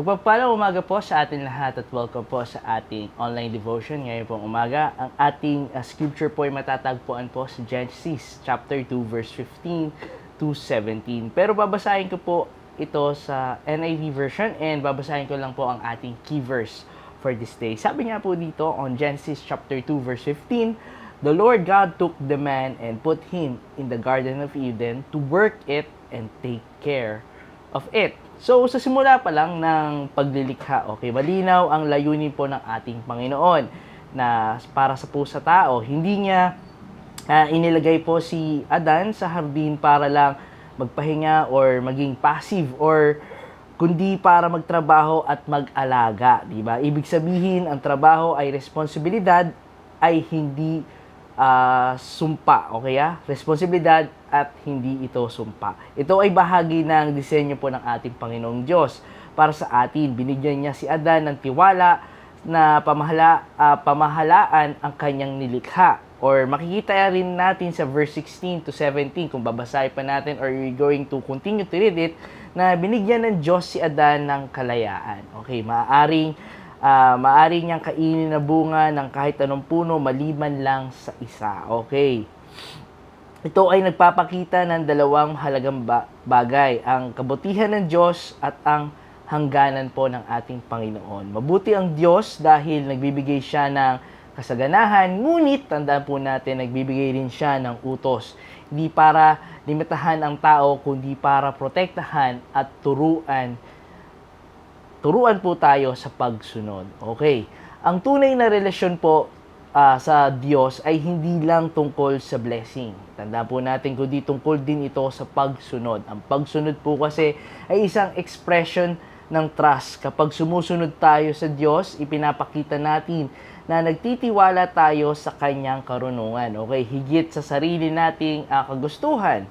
Magpapalang umaga po sa ating lahat at welcome po sa ating online devotion ngayon pong umaga. Ang ating scripture po ay matatagpuan po sa Genesis chapter 2 verse 15 to 17. Pero babasahin ko po ito sa NIV version and babasahin ko lang po ang ating key verse for this day. Sabi nga po dito on Genesis chapter 2 verse 15, "The Lord God took the man and put him in the Garden of Eden to work it and take care of it." So, sa simula pa lang ng paglilikha, okay, malinaw ang layunin po ng ating Panginoon na para sa po sa tao. Hindi niya inilagay po si Adan sa hardin para lang magpahinga or maging passive or kundi para magtrabaho at mag-alaga, di ba? Ibig sabihin, ang trabaho ay responsibilidad ay hindi sumpa, okay Responsibilidad at hindi ito sumpa. Ito ay bahagi ng disenyo po ng ating Panginoong Diyos para sa atin. Binigyan niya si Adan ng tiwala na pamahalaan ang kanyang nilikha. Or makikita rin natin sa verse 16 to 17 kung babasahin pa natin or you're going to continue to read it na binigyan ng Diyos si Adan ng kalayaan. Okay, maaari niyang kainin na bunga ng kahit anong puno maliban lang sa isa. Okay. Ito ay nagpapakita ng dalawang mahalagang bagay, ang kabutihan ng Diyos at ang hangganan po ng ating Panginoon. Mabuti ang Diyos dahil nagbibigay siya ng kasaganahan, ngunit tandaan po natin, nagbibigay rin siya ng utos. Hindi para limitahan ang tao, kundi para protektahan at turuan po tayo sa pagsunod. Okay. Ang tunay na relasyon po sa Diyos ay hindi lang tungkol sa blessing. Tandaan po natin kundi tungkol din ito sa pagsunod. Ang pagsunod po kasi ay isang expression ng trust. Kapag sumusunod tayo sa Diyos, ipinapakita natin na nagtitiwala tayo sa Kanyang karunungan. Okay, higit sa sarili nating kagustuhan.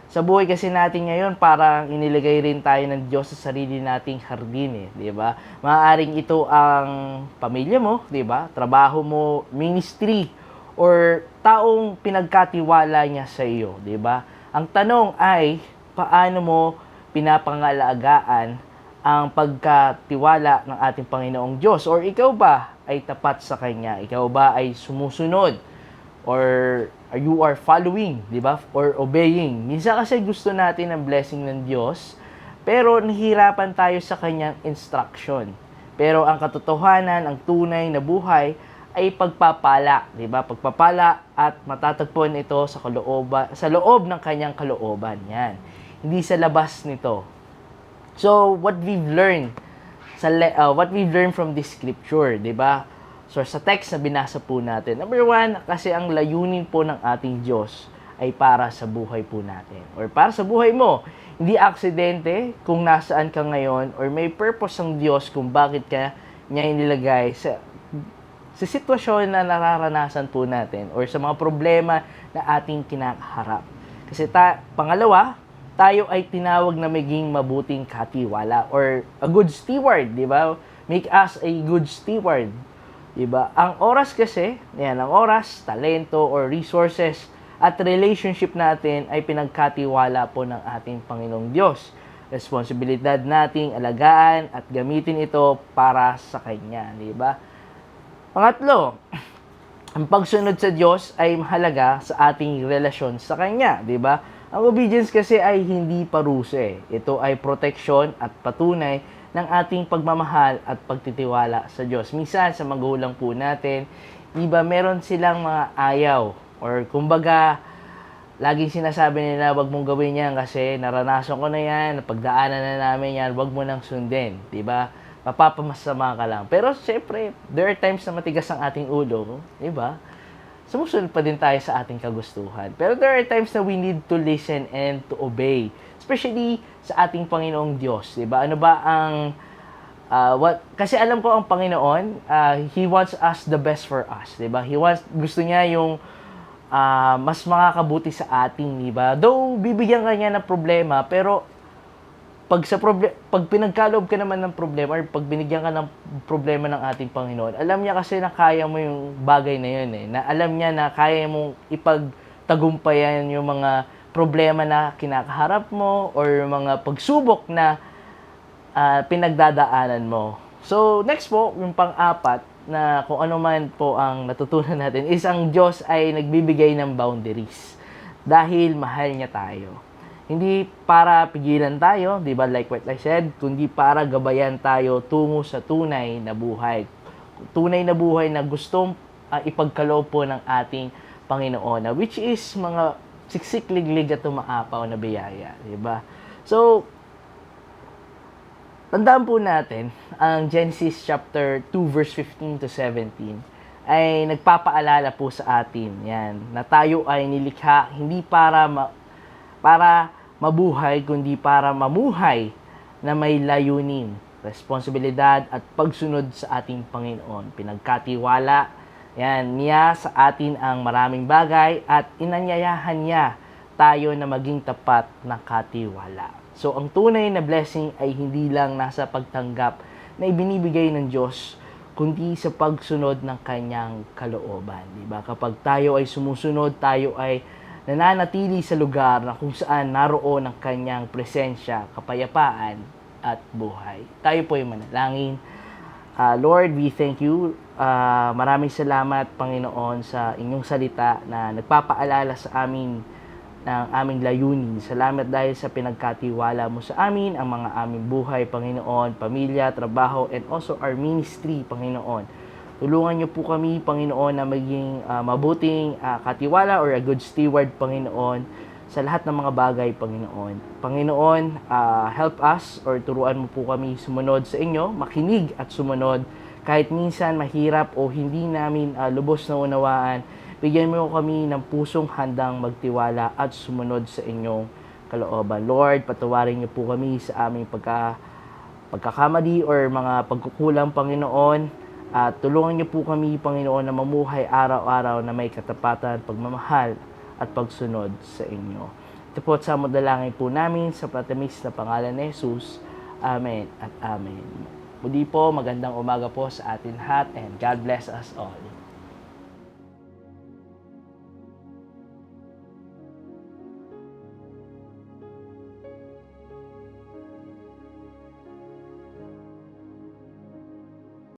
Sa buhay kasi natin ngayon, parang inilagay rin tayo ng Diyos sa sarili nating hardin, di ba? Maaaring ito ang pamilya mo, di ba? Trabaho mo, ministry, or taong pinagkatiwala niya sa iyo, di ba? Ang tanong ay, paano mo pinapangalagaan ang pagkatiwala ng ating Panginoong Diyos? Or ikaw ba ay tapat sa Kanya? Ikaw ba ay sumusunod? Or you are following, di ba? Or obeying. Minsan kasi gusto natin ang blessing ng Diyos, pero nahihirapan tayo sa Kanyang instruction. Pero ang katotohanan, ang tunay na buhay ay pagpapala, di ba? Pagpapala at matatagpuan ito sa loob ng Kanyang kalooban. Yan. Hindi sa labas nito. So, what we've learned from this scripture, di ba? So, sa text na binasa po natin, number 1, kasi ang layunin po ng ating Diyos ay para sa buhay po natin. Or para sa buhay mo. Hindi aksidente kung nasaan ka ngayon or may purpose ang Diyos kung bakit ka niya inilagay sa sitwasyon na nararanasan po natin or sa mga problema na ating kinakaharap. Kasi pangalawa, tayo ay tinawag na maging mabuting katiwala or a good steward, di ba? Make us a good steward. Diba? Ang oras kasi, ang oras, talento, or resources at relationship natin ay pinagkatiwala po ng ating Panginoong Diyos. Responsibilidad nating alagaan at gamitin ito para sa Kanya. Diba? Pangatlo, ang pagsunod sa Diyos ay mahalaga sa ating relasyon sa Kanya. Diba? Ang obedience kasi ay hindi parusa. Ito ay proteksyon at patunay ng ating pagmamahal at pagtitiwala sa Diyos. Minsan sa magulang po natin, iba meron silang mga ayaw or kumbaga laging sinasabi nila wag mong gawin yan kasi naranasan ko na yan, napagdaanan na namin yan, wag mo nang sundin, di ba? Mapapamasama ka lang. Pero syempre, there are times na matigas ang ating ulo, di ba? Sumusunod pa din tayo sa ating kagustuhan. Pero there are times na we need to listen and to obey. Especially sa ating Panginoong Diyos, 'di ba? Ano ba ang kasi alam ko ang Panginoon, He wants us the best for us, 'di ba? Gusto niya yung mas makakabuti sa ating, 'di ba? Though bibigyan ka niya ng problema, pero pag pinagkaloob ka naman ng problema or pag binigyan ka ng problema ng ating Panginoon, alam niya kasi na kaya mo yung bagay na yun na alam niya na kaya mong ipagtagumpayan yung mga problema na kinakaharap mo or mga pagsubok na pinagdadaanan mo. So, next po, yung pang-apat, na kung ano man po ang natutunan natin, is ang Diyos ay nagbibigay ng boundaries. Dahil mahal niya tayo. Hindi para pigilan tayo, di ba, like what I said, kundi para gabayan tayo tungo sa tunay na buhay. Tunay na buhay na gustong ipagkaloob po ng ating Panginoon, which is mga siksik-liglig at umaapaw na biyaya, di ba? So, tandaan po natin, ang Genesis chapter 2 verse 15 to 17 ay nagpapaalala po sa atin, yan, na tayo ay nilikha hindi para mabuhay, kundi para mamuhay na may layunin, responsibilidad at pagsunod sa ating Panginoon. Pinagkatiwala yan niya sa atin ang maraming bagay at inanyayahan niya tayo na maging tapat na katiwala. So, ang tunay na blessing ay hindi lang nasa pagtanggap na ibinibigay ng Diyos, kundi sa pagsunod ng kanyang kalooban. Diba? Kapag tayo ay sumusunod, tayo ay nananatili sa lugar na kung saan naroon ang kanyang presensya, kapayapaan at buhay. Tayo po ay manalangin. Lord, we thank you. Maraming salamat, Panginoon, sa inyong salita na nagpapaalala sa amin ng aming layunin. Salamat dahil sa pinagkatiwala mo sa amin, ang mga aming buhay, Panginoon, pamilya, trabaho, and also our ministry, Panginoon. Tulungan niyo po kami, Panginoon, na maging mabuting katiwala or a good steward, Panginoon, sa lahat ng mga bagay, Panginoon. Panginoon, help us or turuan mo po kami sumunod sa inyo, makinig at sumunod. Kahit minsan mahirap o hindi namin lubos na unawaan, bigyan mo kami ng pusong handang magtiwala at sumunod sa inyong kalooban. Lord, patawarin niyo po kami sa aming pagkakamali or mga pagkukulang, Panginoon. At tulungan niyo po kami, Panginoon, na mamuhay araw-araw na may katapatan, pagmamahal at pagsunod sa inyo. Ito po sa dalangin po namin sa pratamis na pangalan ni Jesus. Amen at Amen. Muli po, magandang umaga po sa atin lahat and God bless us all.